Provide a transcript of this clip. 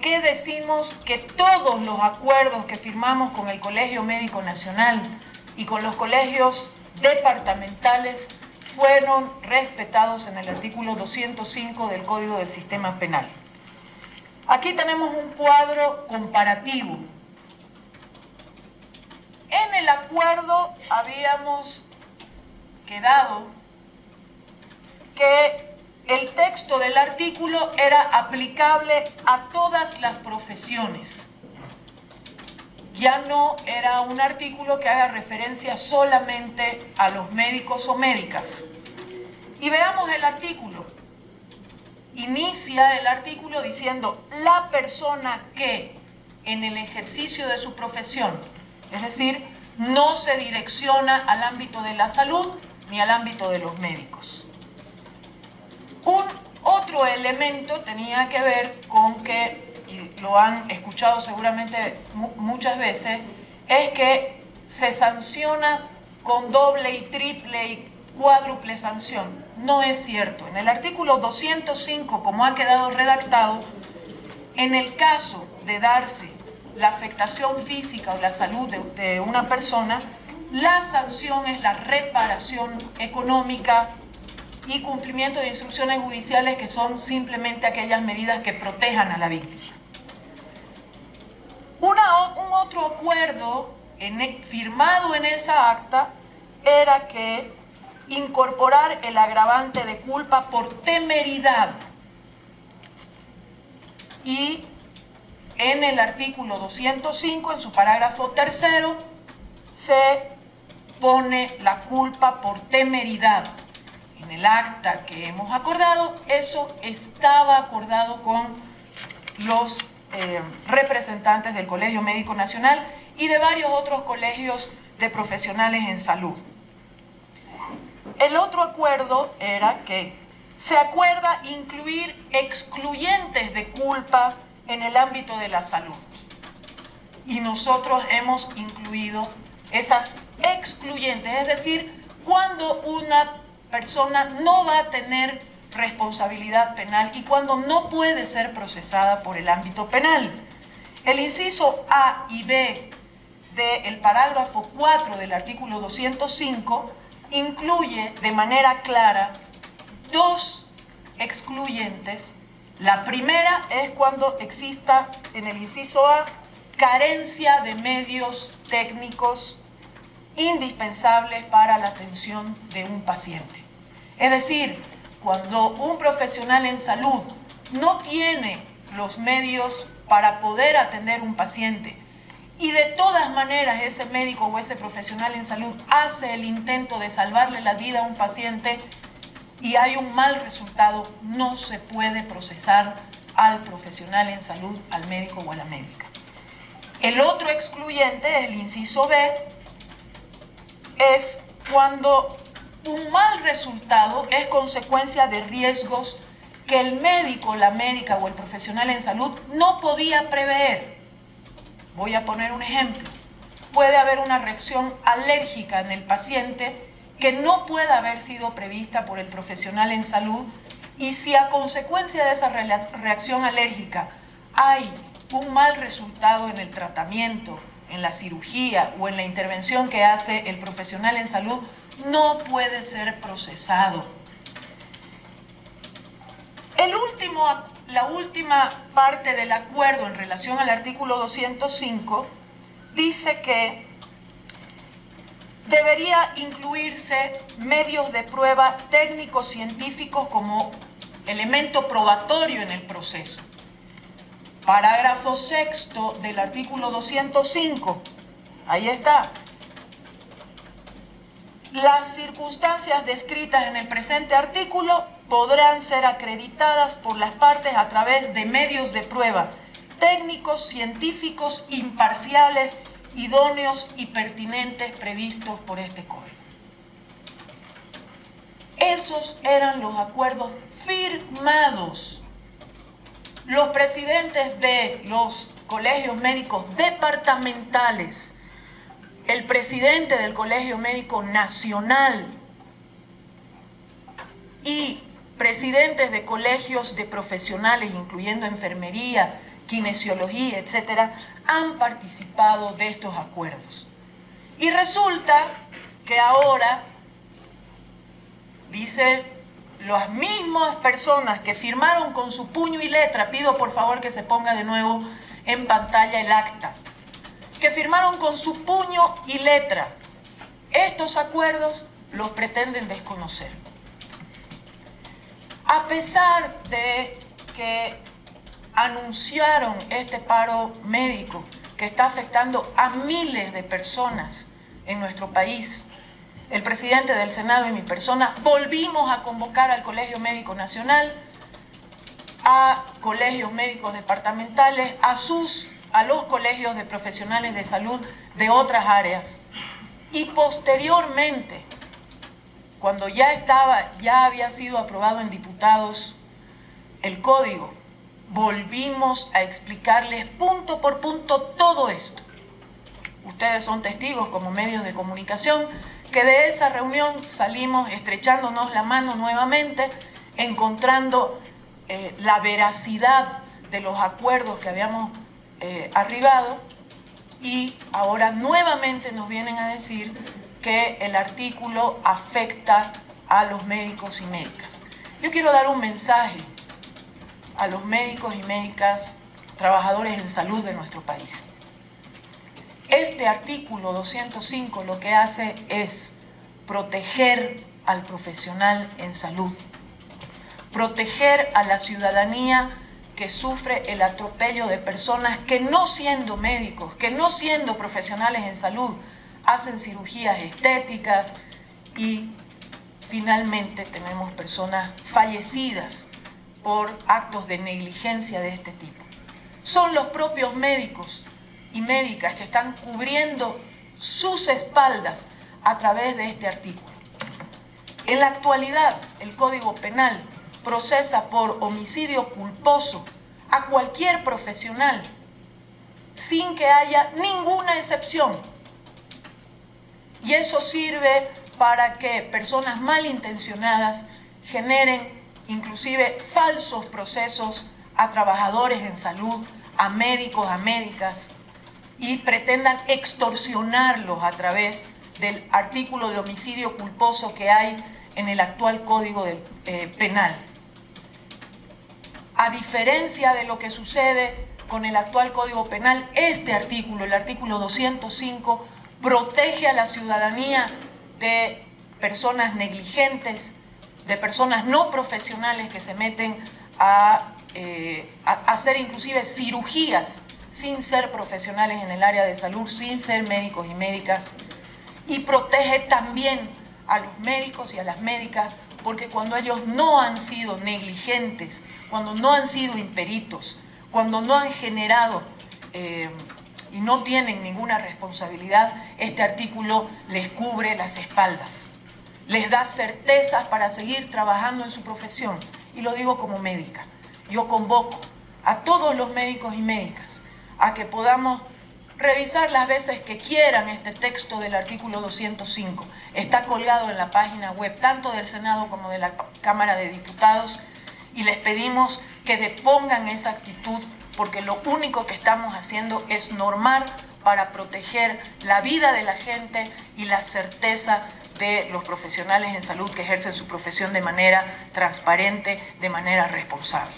qué decimos que todos los acuerdos que firmamos con el Colegio Médico Nacional y con los colegios departamentales fueron respetados en el artículo 205 del Código del Sistema Penal? Aquí tenemos un cuadro comparativo. En el acuerdo habíamos quedado que el texto del artículo era aplicable a todas las profesiones. Ya no era un artículo que haga referencia solamente a los médicos o médicas. Y veamos el artículo. Inicia el artículo diciendo: la persona que en el ejercicio de su profesión, es decir, no se direcciona al ámbito de la salud ni al ámbito de los médicos. Un otro elemento tenía que ver con que, y lo han escuchado seguramente muchas veces, es que se sanciona con doble y triple y cuádruple sanción. No es cierto. En el artículo 205, como ha quedado redactado, en el caso de darse la afectación física o la salud de una persona, la sanción es la reparación económica y cumplimiento de instrucciones judiciales, que son simplemente aquellas medidas que protejan a la víctima. Un otro acuerdo firmado en esa acta era que incorporar el agravante de culpa por temeridad, y en el artículo 205, en su parágrafo tercero, se pone la culpa por temeridad. En el acta que hemos acordado, eso estaba acordado con los representantes del Colegio Médico Nacional y de varios otros colegios de profesionales en salud. El otro acuerdo era que se acuerda incluir excluyentes de culpa en el ámbito de la salud. Y nosotros hemos incluido esas excluyentes, es decir, cuando una persona no va a tener responsabilidad penal y cuando no puede ser procesada por el ámbito penal. El inciso A y B del parágrafo 4 del artículo 205 incluye de manera clara dos excluyentes. La primera es cuando exista, en el inciso A, carencia de medios técnicos indispensables para la atención de un paciente. Es decir, cuando un profesional en salud no tiene los medios para poder atender un paciente y de todas maneras ese médico o ese profesional en salud hace el intento de salvarle la vida a un paciente y hay un mal resultado, no se puede procesar al profesional en salud, al médico o a la médica. El otro excluyente, el inciso B, es cuando un mal resultado es consecuencia de riesgos que el médico, la médica o el profesional en salud no podía prever. Voy a poner un ejemplo. Puede haber una reacción alérgica en el paciente que no pueda haber sido prevista por el profesional en salud, y si a consecuencia de esa reacción alérgica hay un mal resultado en el tratamiento, en la cirugía o en la intervención que hace el profesional en salud, no puede ser procesado. La última parte del acuerdo en relación al artículo 205 dice que debería incluirse medios de prueba técnicos científicos como elemento probatorio en el proceso. Parágrafo sexto del artículo 205, ahí está. Las circunstancias descritas en el presente artículo podrán ser acreditadas por las partes a través de medios de prueba técnicos, científicos, imparciales, idóneos y pertinentes previstos por este código. Esos eran los acuerdos firmados. Los presidentes de los colegios médicos departamentales, el presidente del Colegio Médico Nacional y presidentes de colegios de profesionales, incluyendo enfermería, kinesiología, etcétera, han participado de estos acuerdos. Y resulta que ahora, dice, las mismas personas que firmaron con su puño y letra, pido por favor que se ponga de nuevo en pantalla el acta, que firmaron con su puño y letra estos acuerdos, los pretenden desconocer. A pesar de que anunciaron este paro médico que está afectando a miles de personas en nuestro país, el presidente del Senado y mi persona volvimos a convocar al Colegio Médico Nacional, a colegios médicos departamentales, a los colegios de profesionales de salud de otras áreas. Y posteriormente, cuando ya había sido aprobado en diputados el código, volvimos a explicarles punto por punto todo esto. Ustedes son testigos como medios de comunicación que de esa reunión salimos estrechándonos la mano nuevamente, encontrando la veracidad de los acuerdos que habíamos arribado, y ahora nuevamente nos vienen a decir que el artículo afecta a los médicos y médicas. Yo quiero dar un mensaje a los médicos y médicas, trabajadores en salud de nuestro país. Este artículo 205 lo que hace es proteger al profesional en salud, proteger a la ciudadanía que sufre el atropello de personas que, no siendo médicos, que no siendo profesionales en salud, hacen cirugías estéticas, y finalmente tenemos personas fallecidas por actos de negligencia de este tipo. Son los propios médicos y médicas que están cubriendo sus espaldas a través de este artículo. En la actualidad, el Código Penal procesa por homicidio culposo a cualquier profesional sin que haya ninguna excepción. Y eso sirve para que personas malintencionadas generen inclusive falsos procesos a trabajadores en salud, a médicos, a médicas, y pretendan extorsionarlos a través del artículo de homicidio culposo que hay en el actual Código Penal. A diferencia de lo que sucede con el actual Código Penal, este artículo, el artículo 205, protege a la ciudadanía de personas negligentes, de personas no profesionales que se meten a hacer inclusive cirugías sin ser profesionales en el área de salud, sin ser médicos y médicas, y protege también a los médicos y a las médicas, porque cuando ellos no han sido negligentes, cuando no han sido imperitos, cuando no han generado y no tienen ninguna responsabilidad, este artículo les cubre las espaldas, les da certezas para seguir trabajando en su profesión. Y lo digo como médica. Yo convoco a todos los médicos y médicas a que podamos revisar las veces que quieran este texto del artículo 205. Está colgado en la página web tanto del Senado como de la Cámara de Diputados, y les pedimos que depongan esa actitud, porque lo único que estamos haciendo es normar para proteger la vida de la gente y la certeza de los profesionales en salud que ejercen su profesión de manera transparente, de manera responsable.